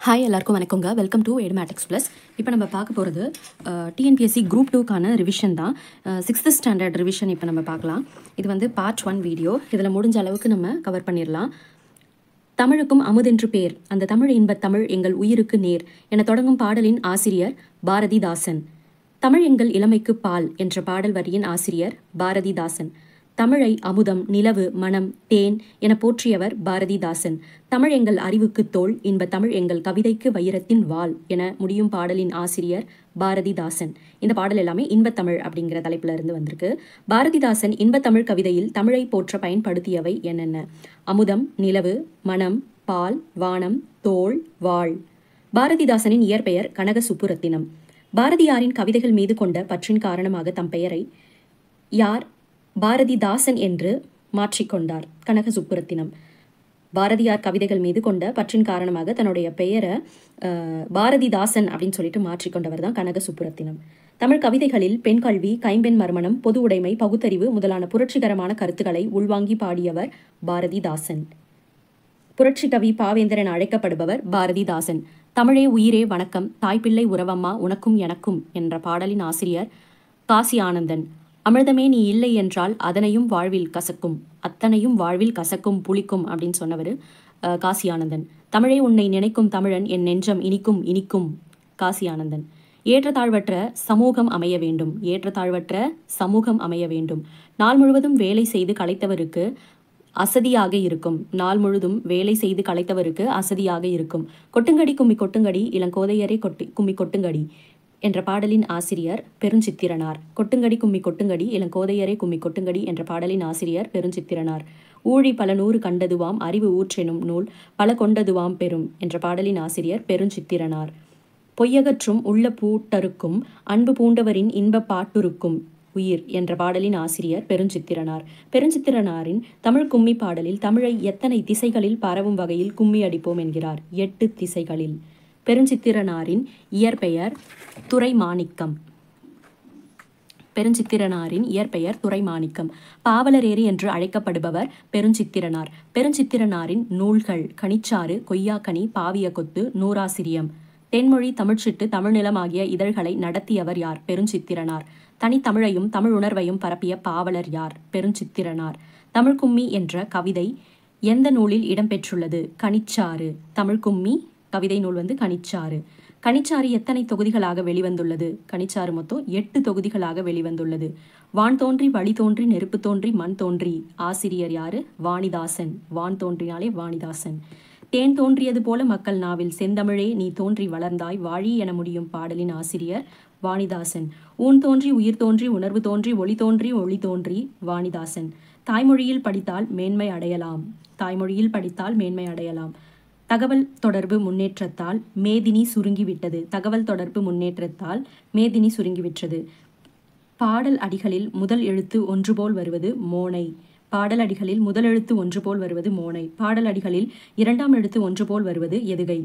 Hi எல்லாருக்கும் வணக்கங்க. Welcome to Edumatics plus. இப்போ நம்ம பார்க்க போகிறது டிஎன்பிஎஸ்சி குரூப் 2க்கான ரிவிஷன் தான். 6th ஸ்டாண்டர்ட் ரிவிஷன் இப்போ நம்ம பார்க்கலாம். இது வந்து பார்ட் 1 வீடியோ. இதில் முடிஞ்ச அளவுக்கு நம்ம கவர் பண்ணிடலாம். தமிழுக்கும் அமுதென்று பேர், அந்த தமிழ் இன்பத் தமிழ் எங்கள் உயிருக்கு நேர் என தொடங்கும் பாடலின் ஆசிரியர் பாரதிதாசன். தமிழ் எங்கள் இளமைக்கு பால் என்ற பாடல் வரியின் ஆசிரியர் பாரதிதாசன். தமிழை அமுதம், நிலவு, மனம், தேன் என போற்றியவர் பாரதிதாசன். தமிழ் எங்கள் அறிவுக்கு தோள், இன்ப தமிழ் எங்கள் கவிதைக்கு வைரத்தின் வாள் என முடியும் பாடலின் ஆசிரியர் பாரதிதாசன். இந்த பாடல் எல்லாமே இன்பத்தமிழ் அப்படிங்கிற தலைப்புல இருந்து வந்திருக்கு. பாரதிதாசன் இன்பத்தமிழ் கவிதையில் தமிழை போற்ற பயன்படுத்தியவை என்னென்ன? அமுதம், நிலவு, மனம், பால், வானம், தோள், வாள். பாரதிதாசனின் இயற்பெயர் கனக சுப்புரத்தினம். பாரதியாரின் கவிதைகள் மீது கொண்ட பற்றின் காரணமாக தம் பெயரை யார் பாரதிதாசன் என்று மாற்றிக்கொண்டார்? கனக சுப்புரத்தினம். பாரதியார் கவிதைகள் மீது கொண்ட பற்றின் காரணமாக தன்னுடைய பெயரை பாரதிதாசன் அப்படின்னு சொல்லிட்டு மாற்றிக்கொண்டவர் தான் கனக சுப்புரத்தினம். தமிழ் கவிதைகளில் பெண் கல்வி, கைம்பெண் மறுமணம், பொது உடைமை, பகுத்தறிவு முதலான புரட்சிகரமான கருத்துக்களை உள்வாங்கி பாடியவர் பாரதிதாசன். புரட்சி கவி பாவேந்தர் என அழைக்கப்படுபவர் பாரதிதாசன். தமிழே உயிரே வணக்கம், தாய்ப்பிள்ளை உறவம்மா உனக்கும் எனக்கும் என்ற பாடலின் ஆசிரியர் காசி ஆனந்தன். அமிர்தமே நீ இல்லை என்றால் அதனையும் வாழ்வில் கசக்கும், அத்தனையும் வாழ்வில் கசக்கும் புளிக்கும் அப்படின்னு சொன்னவர் காசி ஆனந்தன். தமிழே உன்னை நினைக்கும் தமிழன் என் நெஞ்சம் இனிக்கும் இனிக்கும் காசி ஆனந்தன். ஏற்றத்தாழ்வற்ற சமூகம் அமைய வேண்டும், ஏற்றத்தாழ்வற்ற சமூகம் அமைய வேண்டும். நாள் முழுவதும் வேலை செய்து களைத்தவருக்கு அசதியாக இருக்கும், நாள் முழுதும் வேலை செய்து களைத்தவருக்கு அசதியாக இருக்கும். கொட்டுங்கடி கும்மி கொட்டுங்கடி இளங்கோதையரே கும்மி கொட்டுங்கடி என்ற பாடலின் ஆசிரியர் பெருஞ்சித்திரனார். கொட்டுங்கடி கும்மி கொட்டுங்கடி இளங்கோதையரே கும்மி கொட்டுங்கடி என்ற பாடலின் ஆசிரியர் பெருஞ்சித்திரனார். ஊழி பல நூறு கண்டதுவாம் அறிவு ஊற்றெனும் நூல் பல கொண்டதுவாம் பெரும் என்ற பாடலின் ஆசிரியர் பெருஞ்சித்திரனார். பொய்யகற்றும் உள்ள பூட்டருக்கும் அன்பு பூண்டவரின் இன்ப பாட்டுருக்கும் உயிர் என்ற பாடலின் ஆசிரியர் பெருஞ்சித்திரனார். பெருஞ்சித்திரனாரின் தமிழ் கும்மி பாடலில் தமிழை எத்தனை திசைகளில் பரவும் வகையில் கும்மி அடிப்போம் என்கிறார்? 8 திசைகளில். பெருஞ்சித்திரனாரின் இயற்பெயர் துரைமாணிக்கம். பெருஞ்சித்திரனாரின் இயற்பெயர் துரைமாணிக்கம். பாவலரேரி என்று அழைக்கப்படுபவர் பெருஞ்சித்திரனார். பெருஞ்சித்திரனாரின் நூல்கள் கனிச்சாறு, கொய்யாக்கனி, பாவிய கொத்து, நூறாசிரியம், தென்மொழி, தமிழ்ச்சிட்டு, தமிழ்நிலம் ஆகிய இதழ்களை நடத்தியவர் யார்? பெருஞ்சித்திரனார். தனித்தமிழையும் தமிழ் உணர்வையும் பரப்பிய பாவலர் யார்? பெருஞ்சித்திரனார். தமிழ் கும்மி என்ற கவிதை எந்த நூலில் இடம்பெற்றுள்ளது? கனிச்சாறு. தமிழ் கும்மி கவிதை நூல் வந்து கனிச்சாறு. கனிச்சாறு எத்தனை தொகுதிகளாக வெளிவந்துள்ளது? கனிச்சாறு மொத்தம் 8 தொகுதிகளாக வெளிவந்துள்ளது. வான் தோன்றி வழி தோன்றி நெருப்பு தோன்றி மண் தோன்றி ஆசிரியர் யாரு? வாணிதாசன். வான் தோன்றினாலே வாணிதாசன். தேன் தோன்றியது போல மக்கள் நாவில் செந்தமிழே நீ தோன்றி வளர்ந்தாய் வாழி என முடியும் பாடலின் ஆசிரியர் வாணிதாசன். ஊன் தோன்றி உயிர் தோன்றி உணர்வு தோன்றி ஒளி தோன்றி ஒளி தோன்றி வாணிதாசன். தாய்மொழியில் படித்தால் மேன்மை அடையலாம், தாய்மொழியில் படித்தால் மேன்மை அடையலாம். தகவல் தொடர்பு முன்னேற்றத்தால் மேதினி சுருங்கிவிட்டது, தகவல் தொடர்பு முன்னேற்றத்தால் மேதினி சுருங்கிவிட்டது. பாடல் அடிகளில் முதல் எழுத்து ஒன்று போல் வருவது மோனை. பாடல் அடிகளில் முதல் எழுத்து ஒன்று போல் வருவது மோனை. பாடல் அடிகளில் 2ஆம் எழுத்து ஒன்று போல் வருவது எதுகை.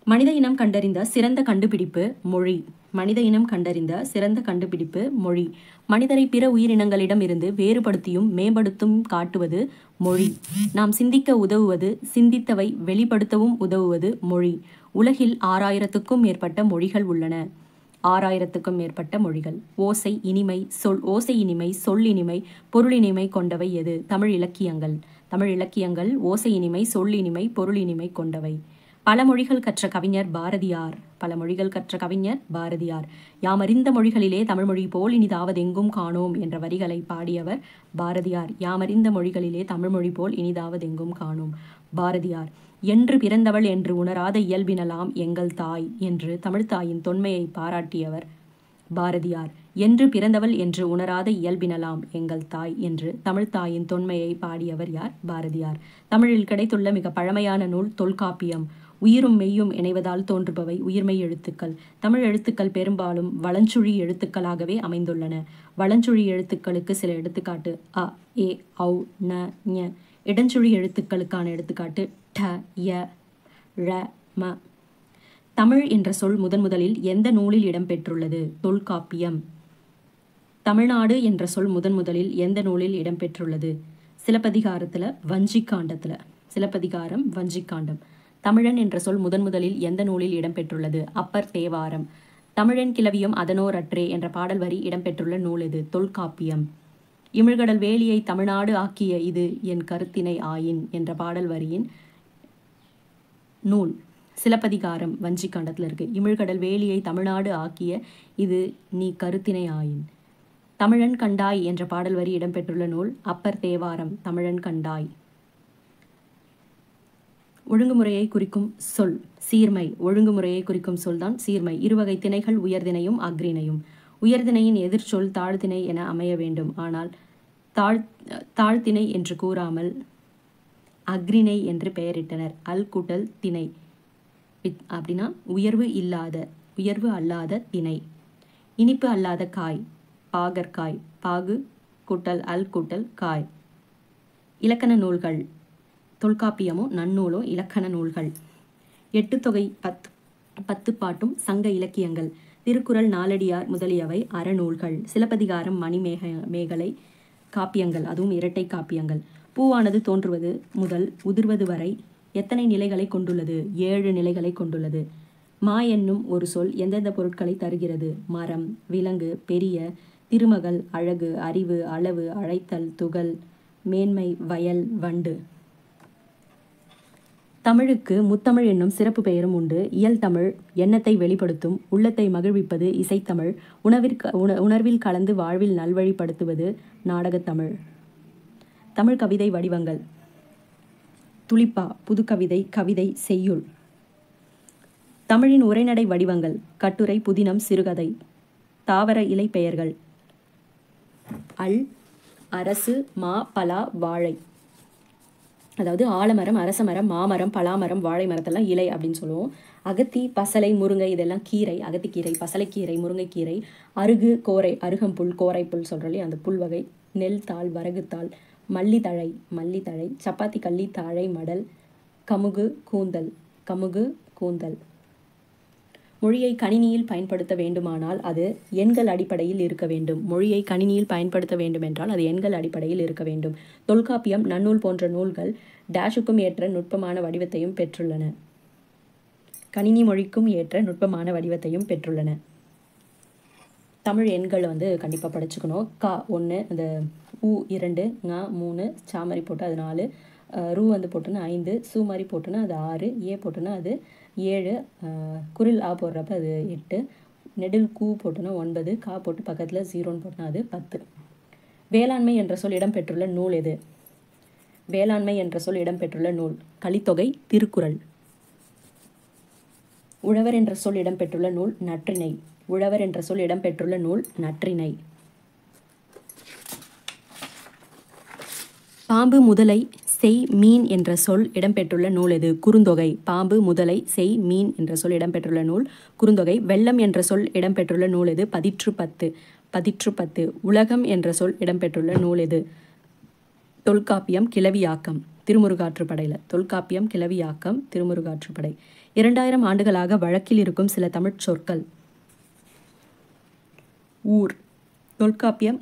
மனித இனம் கண்டறிந்த சிறந்த கண்டுபிடிப்பு மொழி. மனித இனம் கண்டறிந்த சிறந்த கண்டுபிடிப்பு மொழி. மனிதரை பிற உயிரினங்களிடம் இருந்து வேறுபடுத்தியும் மேம்படுத்தும் காட்டுவது மொழி. நாம் சிந்திக்க உதவுவது, சிந்தித்தவை வெளிப்படுத்தவும் உதவுவது மொழி. உலகில் 6000க்கும் மேற்பட்ட மொழிகள் உள்ளன. 6000க்கும் மேற்பட்ட மொழிகள். ஓசை இனிமை, ஓசை இனிமை, சொல் இனிமை, பொருள் இனிமை கொண்டவை எது? தமிழ் இலக்கியங்கள். தமிழ் இலக்கியங்கள் ஓசை இனிமை, சொல் இனிமை, பொருள் இனிமை கொண்டவை. பல மொழிகள் கற்ற கவிஞர் பாரதியார். பல மொழிகள் கற்ற கவிஞர் பாரதியார். யாமறிந்த மொழிகளிலே தமிழ்மொழி போல் இனிதாவது எங்கும் காணோம் என்ற வரிகளை பாடியவர் பாரதியார். யாமறிந்த மொழிகளிலே தமிழ்மொழி போல் இனிதாவது எங்கும் காணோம் பாரதியார். என்று பிறந்தவள் என்று உணராத இயல்பினலாம் எங்கள் தாய் என்று தமிழ்த்தாயின் தொன்மையை பாராட்டியவர் பாரதியார். என்று பிறந்தவள் என்று உணராத இயல்பினலாம் எங்கள் தாய் என்று தமிழ்த்தாயின் தொன்மையை பாடியவர் யார்? பாரதியார். தமிழில் கிடைத்துள்ள மிக பழமையான நூல் தொல்காப்பியம். உயிரும் மெய்யும் இணைவதால் தோன்றுபவை உயிர்மெய் எழுத்துக்கள். தமிழ் எழுத்துக்கள் பெரும்பாலும் வளஞ்சுழி எழுத்துக்களாகவே அமைந்துள்ளன. வளஞ்சுழி எழுத்துக்களுக்கு சில எடுத்துக்காட்டு: அ, ஏ, ஔ, ந, ஞ. இடஞ்சுழி எழுத்துக்களுக்கான எடுத்துக்காட்டு ட, ய, ழ, ம. தமிழ் என்ற சொல் முதலில் எந்த நூலில் இடம்பெற்றுள்ளது? தொல்காப்பியம். தமிழ்நாடு என்ற சொல் முதலில் எந்த நூலில் இடம்பெற்றுள்ளது? சிலப்பதிகாரத்துல, வஞ்சிக்காண்டத்துல. சிலப்பதிகாரம், வஞ்சிக்காண்டம். தமிழன் என்ற சொல் முதலில் எந்த நூலில் இடம்பெற்றுள்ளது? அப்பர் தேவாரம். தமிழன் கிளவியும் அதனோர் அற்றே என்ற பாடல் வரி இடம்பெற்றுள்ள நூல் எது? தொல்காப்பியம். இமிழ்கடல் வேலியை தமிழ்நாடு ஆக்கிய இது என் கருத்தினை ஆயின் என்ற பாடல் வரியின் நூல் சிலப்பதிகாரம். வஞ்சி காண்டத்தில் இருக்கு. இமிழ்கடல் வேலியை தமிழ்நாடு ஆக்கிய இது நீ கருத்தினை ஆயின். தமிழன் கண்டாய் என்ற பாடல் வரி இடம்பெற்றுள்ள நூல் அப்பர் தேவாரம். தமிழன் கண்டாய். ஒழுங்குமுறையை குறிக்கும் சொல் சீர்மை. ஒழுங்குமுறையை குறிக்கும் சொல்தான் சீர்மை. இருவகை திணைகள் உயர்திணையும் அஃறிணையும். உயர்திணையின் எதிர்ச்சொல் தாழ்திணை என அமைய வேண்டும். ஆனால் தாழ்த்திணை என்று கூறாமல் அஃறிணை என்று பெயரிட்டனர். அல் கூட்டல் திணை அப்படின்னா உயர்வு அல்லாத திணை. இனிப்பு அல்லாத காய் பாகற்காய். பாகு கூட்டல் அல் கூட்டல் காய். இலக்கண நூல்கள். தொல்காப்பியமும் நன்னூலும் இலக்கண நூல்கள். 8 தொகை 10 பாட்டும் சங்க இலக்கியங்கள். திருக்குறள் நாலடியார் முதலியவை அறநூல்கள். சிலப்பதிகாரம் மணிமேகலை காப்பியங்கள், அதுவும் இரட்டை காப்பியங்கள். பூவானது தோன்றுவது முதல் உதிர்வது வரை எத்தனை நிலைகளை கொண்டுள்ளது? 7 நிலைகளை கொண்டுள்ளது. மா என்னும் ஒரு சொல் எந்தெந்த பொருட்களை தருகிறது? மரம், விலங்கு, பெரிய, திருமகள், அழகு, அறிவு, அளவு, அழைத்தல், துகள், மேன்மை, வயல், வண்டு. தமிழுக்கு முத்தமிழ் என்னும் சிறப்பு பெயரும் உண்டு. இயல் தமிழ் எண்ணத்தை வெளிப்படுத்தும், உள்ளத்தை மகிழ்விப்பது இசைத்தமிழ், உணர்வில் கலந்து வாழ்வில் நல்வழிப்படுத்துவது நாடகத்தமிழ். தமிழ் கவிதை வடிவங்கள். துளிப்பா, புதுக்கவிதை, கவிதை, செய்யுள். தமிழின் உரைநடை வடிவங்கள். கட்டுரை, புதினம், சிறுகதை. தாவர இலை பெயர்கள். அல், அரசு, மா, பலா, வாழை. அதாவது ஆலமரம், அரசமரம், மாமரம், பலாமரம், வாழை மரத்தெல்லாம் இலை அப்படின்னு சொல்லுவோம். அகத்தி, பசலை, முருங்கை இதெல்லாம் கீரை. அகத்திக்கீரை, பசலைக்கீரை, முருங்கைக்கீரை. அருகு, கோரை, அருகம்புல், கோரைப்புல் சொல்கிறோம் அந்த புல் வகை. நெல் தாள், வரகுத்தாள். மல்லித்தழை, சப்பாத்தி கள்ளி, தாழை, மடல். கமுகு, கூந்தல். மொழியை கணினியில் பயன்படுத்த வேண்டுமானால் அது எண்கள் அடிப்படையில் இருக்க வேண்டும். மொழியை கணினியில் பயன்படுத்த வேண்டுமென்றால் அது எண்கள் அடிப்படையில் இருக்க வேண்டும். தொல்காப்பியம், நன்னூல் போன்ற நூல்கள் டேஷுக்கும் ஏற்ற நுட்பமான வடிவத்தையும் பெற்றுள்ளன. கணினி மொழிக்கும் ஏற்ற நுட்பமான வடிவத்தையும் பெற்றுள்ளன. தமிழ் எண்கள் கண்டிப்பாக படிச்சுக்கணும். கா 1, அந்த ஊ 2, ங 3, சாமரி போட்டு அது 4, ரூ போட்டுன்னா 5, சூ மாதிரி போட்டுன்னா அது 6, ஏ போட்டுன்னா அது 7, குரில் ஆ போடுறப்ப அது 8, நெடில் கூ போட்டுன்னா 9, கா போட்டு பக்கத்தில் 0ன்னு போட்டுனா அது 10. வேளாண்மை என்ற சொல் இடம்பெற்றுள்ள நூல் எது? வேளாண்மை என்ற சொல் இடம்பெற்றுள்ள நூல் கலித்தொகை, திருக்குறள். உழவர் என்ற சொல் இடம்பெற்றுள்ள நூல் நற்றிணை. உழவர் என்ற சொல் இடம்பெற்றுள்ள நூல் நற்றிணை. பாம்பு, முதலை, செய், மீன் என்ற சொல் இடம்பெற்றுள்ள நூல் எது? குறுந்தொகை. பாம்பு, முதலை, செய், மீன் என்ற சொல் இடம்பெற்றுள்ள நூல் குறுந்தொகை. வெள்ளம் என்ற சொல் இடம்பெற்றுள்ள நூல் எது? பதிற்று 10. உலகம் என்ற சொல் இடம்பெற்றுள்ள நூல் எது? தொல்காப்பியம், கிளவியாக்கம், திருமுருகாற்றுப்படையில். தொல்காப்பியம், கிளவியாக்கம், திருமுருகாற்றுப்படை. 2000 ஆண்டுகளாக வழக்கில் இருக்கும் சில தமிழ்ச் சொற்கள். ஊர். தொல்காப்பியம்,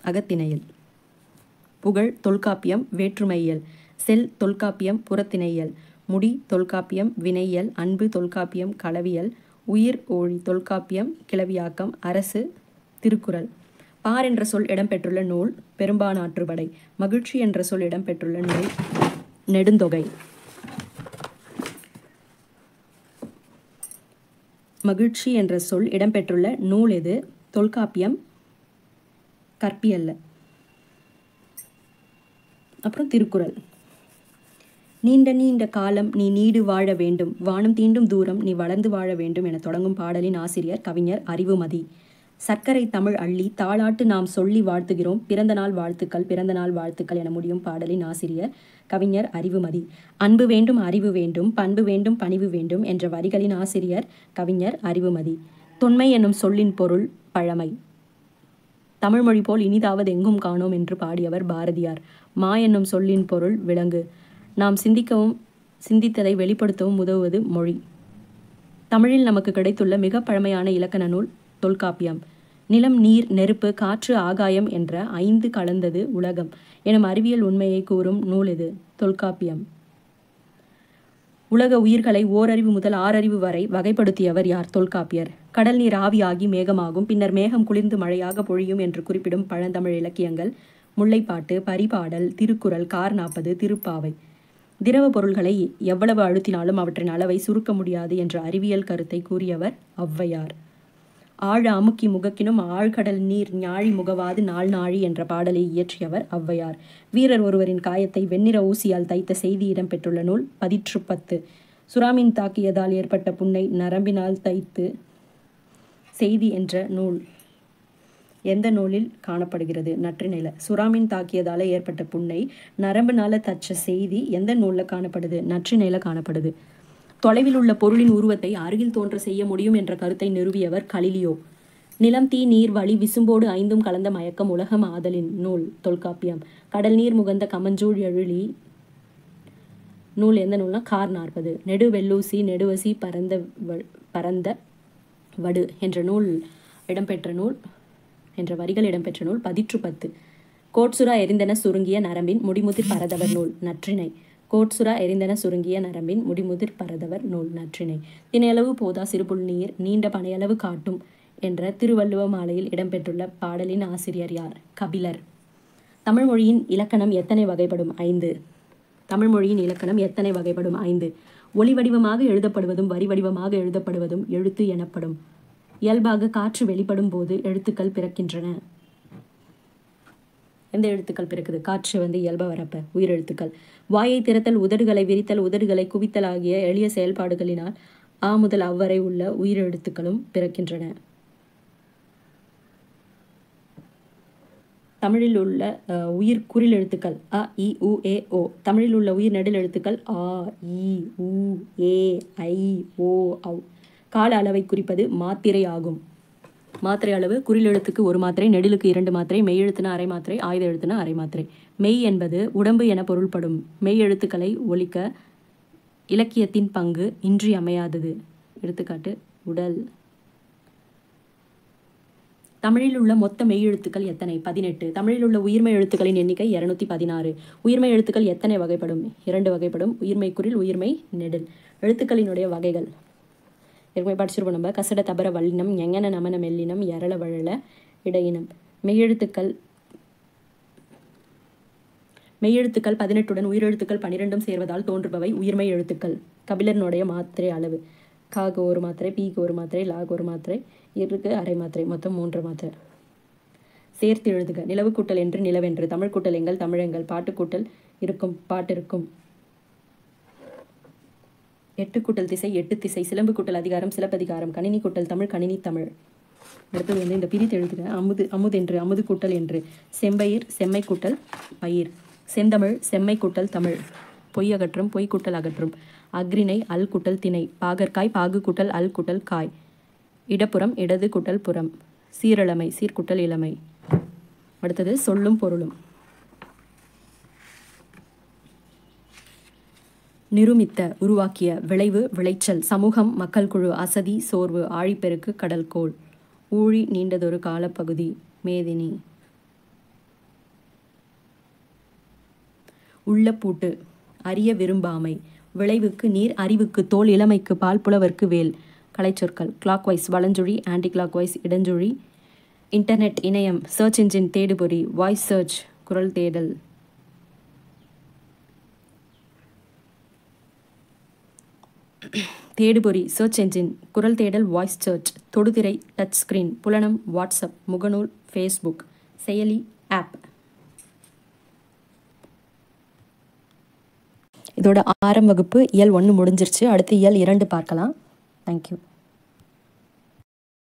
அகத்திணையில். புகழ். தொல்காப்பியம், வேற்றுமையியல். செல். தொல்காப்பியம், புறத்திணையியல். முடி. தொல்காப்பியம், வினையியல். அன்பு. தொல்காப்பியம், களவியல். உயிர், ஒழி. தொல்காப்பியம், கிளவியாக்கம். அரசு, திருக்குறள். பார் என்ற சொல் இடம்பெற்றுள்ள நூல் பெரும்பானாற்றுப்படை. மகிழ்ச்சி என்ற சொல் இடம்பெற்றுள்ள நூல் நெடுந்தொகை. மகிழ்ச்சி என்ற சொல் இடம்பெற்றுள்ள நூல் எது? தொல்காப்பியம், கற்பியல்ல. அப்புறம் திருக்குறள். நீண்ட காலம் நீ நீடு வாழ வேண்டும், வானம் தீண்டும் தூரம் நீ வளர்ந்து வாழ வேண்டும் என தொடங்கும் பாடலின் ஆசிரியர் கவிஞர் அறிவுமதி. சர்க்கரை தமிழ் அள்ளி தாளாட்டு நாம் சொல்லி வாழ்த்துகிறோம், பிறந்தநாள் வாழ்த்துக்கள் என முடியும் பாடலின் ஆசிரியர் கவிஞர் அறிவுமதி. அன்பு வேண்டும், அறிவு வேண்டும், பண்பு வேண்டும், பணிவு வேண்டும் என்ற வரிகளின் ஆசிரியர் கவிஞர் அறிவுமதி. தொன்மை என்னும் சொல்லின் பொருள் பழமை. தமிழ்மொழி போல் இனிதாவது எங்கும் காணோம் என்று பாடியவர் பாரதியார். மா என்னும் சொல்லின் பொருள் விலங்கு. நாம் சிந்திக்கவும் சிந்தித்ததை வெளிப்படுத்தவும் உதவுவது மொழி. தமிழில் நமக்கு கிடைத்துள்ள மிக பழமையான இலக்கண நூல் தொல்காப்பியம். நிலம், நீர், நெருப்பு, காற்று, ஆகாயம் என்ற 5 கலந்தது உலகம் எனும் அறிவியல் உண்மையை கூறும் நூல் இது தொல்காப்பியம். உலக உயிர்களை ஓரறிவு முதல் 6 அறிவு வரை வகைப்படுத்தியவர் யார்? தொல்காப்பியர். கடல் நீர் ஆவியாகி மேகமாகும், பின்னர் மேகம் குளிர்ந்து மழையாக பொழியும் என்று குறிப்பிடும் பழந்தமிழ் இலக்கியங்கள் முல்லைப்பாட்டு, பரிபாடல், திருக்குறள், கார் 40, திருப்பாவை. திரவ பொருள்களை எவ்வளவு அழுத்தினாலும் அவற்றின் அளவை சுருக்க முடியாது என்ற அறிவியல் கருத்தை கூறியவர் ஔவையார். ஆழ அமுக்கி முகக்கினும் ஆழ்கடல் நீர் ஞாழி முகவாது நாள் நாழி என்ற பாடலை இயற்றியவர் ஔவையார். வீரர் ஒருவரின் காயத்தை வெண்ணிற ஊசியால் தைத்த செய்தி இடம்பெற்றுள்ள நூல் 10. சுறாமீன் தாக்கியதால் ஏற்பட்ட புண்ணை நரம்பினால் தைத்து செய்தி என்ற நூல் எந்த நூலில் காணப்படுகிறது? நற்றிணையில. சுறாமீன் தாக்கியதால ஏற்பட்ட புண்ணை நரம்புனால தச்ச செய்தி எந்த நூலில் காணப்படுது? நற்றிணையில காணப்படுது. தொலைவில் உள்ள பொருளின் உருவத்தை அருகில் தோன்ற செய்ய முடியும் என்ற கருத்தை நிறுவியவர் கலிலியோ. நிலம், தீ, நீர், வளி, விசும்போடு 5ம் கலந்த மயக்கம் உலகம் ஆதலின் நூல் தொல்காப்பியம். கடல் நீர் முகந்த கமஞ்சூழ் எழிலி நூல் எந்த நூல்னா கார் 40. நெடு வெள்ளூசி நெடுவசி பரந்த வடு என்ற நூல் இடம்பெற்ற நூல் என்ற வரிகள் இடம்பெற்ற நூல் 10. கோட்சுரா எரிந்தன சுருங்கிய நரம்பின் முடிமுதிர் பரதவர் நூல் நற்றிணை. கோட்சுரா எரிந்தன சுருங்கிய நரம்பின் முடிமுதிர் பரதவர் நூல் நற்றிணை. தினையளவு போதா சிறுபுல் நீர் நீண்ட பனையளவு காட்டும் என்ற திருவள்ளுவ மாலையில் இடம்பெற்றுள்ள பாடலின் ஆசிரியர் யார்? கபிலர். தமிழ் மொழியின் இலக்கணம் எத்தனை வகைப்படும்? 5. தமிழ் மொழியின் இலக்கணம் எத்தனை வகைப்படும்? 5. ஒளி வடிவமாக எழுதப்படுவதும் வரி வடிவமாக எழுதப்படுவதும் எழுத்து எனப்படும். இயல்பாக காற்று வெளிப்படும் போது எழுத்துக்கள் பிறக்கின்றன. எந்த எழுத்துக்கள் பிறக்குது? காற்று இயல்பா வரப்ப உயிரெழுத்துக்கள். வாயை திறத்தல், உதடுகளை விரித்தல், உதடுகளை குவித்தல் ஆகிய எளிய செயல்பாடுகளினால் ஆ முதல் அவ்வரை உள்ள உயிரெழுத்துக்களும் பிறக்கின்றன. தமிழில் உள்ள உயிர் குறில் எழுத்துக்கள் அ, இ, உ, ஏ, ஓ. தமிழில் உள்ள உயிர் நெடில் எழுத்துக்கள் ஆ, இ, உ, ஏ, ஐ, ஓ, ஔ. கால அளவை குறிப்பது மாத்திரை ஆகும். மாத்திரை அளவு குறில் எழுத்துக்கு 1 மாத்திரை, நெடிலுக்கு 2 மாத்திரை, மெய் எழுத்துனா அரை மாத்திரை, ஆயுத எழுத்துனா அரை மாத்திரை. மெய் என்பது உடம்பு என பொருள்படும். மெய் எழுத்துக்களை ஒலிக்க இலக்கியத்தின் பங்கு இன்றியமையாதது. எடுத்துக்காட்டு உடல். தமிழில் உள்ள மொத்த மெய் எழுத்துக்கள் எத்தனை? 18. தமிழில் உள்ள உயிர்மெய் எழுத்துக்களின் எண்ணிக்கை 216. உயிர்மெய் எழுத்துக்கள் எத்தனை வகைப்படும்? 2 வகைப்படும். உயிர்மெய் குறில், உயிர்மெய் நெடில். எழுத்துக்களினுடைய வகைகள் ஏற்கனவே படிச்சிருப்போம் நம்ம. கசட தபர வல்லினம், எங்கன நமன மெல்லினம், எரள வழல இடையினம். மெய்யெழுத்துக்கள் 18உடன் உயிரெழுத்துக்கள் 12 சேர்வதால் தோன்றுபவை உயிர்மெய் எழுத்துக்கள். கபிலனுடைய மாத்திரை அளவு காக்கு 1 மாத்திரை, பீக்கு 1 மாத்திரை, லாக்கு 1 மாத்திரை, இருக்கு அரை மாத்திரை, மொத்தம் 3 மாத்திரை. சேர்த்து எழுதுக. நிலவு கூட்டல் என்று நிலவென்று, தமிழ் கூட்டல் எங்கள் தமிழெங்கள், பாட்டு கூட்டல் இருக்கும் பாட்டிருக்கும், 8 கூட்டல் திசை 8 திசை, சிலம்பு கூட்டல் அதிகாரம் சிலப்பதிகாரம், கணினி கூட்டல் தமிழ் கணினி தமிழ். அடுத்தது இந்த பிரித்து எழுதுக. அமுது என்று அமுது கூட்டல் என்று, செம்பயிர் செம்மை கூட்டல் பயிர், செந்தமிழ் செம்மை கூட்டல் தமிழ், பொய் அகற்றும் பொய் கூட்டல் அகற்றும், அக்ரிணை அல் கூட்டல் திணை, பாகற்காய் பாகு கூட்டல் அல் கூட்டல் காய், இடப்புறம் இடது கூட்டல் புறம், சீரழமை சீர்கூட்டல் இளமை. அடுத்தது சொல்லும் பொருளும். நிருமித்த உருவாக்கிய, விளைவு விளைச்சல், சமூகம் மக்கள் குழு, அசதி சோர்வு, ஆழிப்பெருக்கு கடல்கோள், ஊழி நீண்டதொரு காலப்பகுதி, மேதினி. உள்ள பூட்டு, அறிய விரும்பாமை, விளைவுக்கு நீர், அறிவுக்கு தோல், இளமைக்கு பால், புலவர்க்கு வேல். கலைச்சொற்கள் கிளாக்வைஸ் வலஞ்சுழி, ஆன்டி கிளாக்வைஸ் இடஞ்சுழி, இன்டர்நெட் இணையம், சர்ச் இன்ஜின் தேடுபொறி, வாய்ஸ் சர்ச் குரல் தேடல். தேடுபொறி சர்ச் என்ஜின், குரல் தேடல் வாய்ஸ் சர்ச், தொடுதிரை டச் ஸ்கிரீன், புலனம் வாட்ஸ்அப், முகநூல் ஃபேஸ்புக், செயலி ஆப். இதோட 6ஆம் வகுப்பு இயல் 1 முடிஞ்சிருச்சு. அடுத்து இயல் 2 பார்க்கலாம். தேங்க்யூ.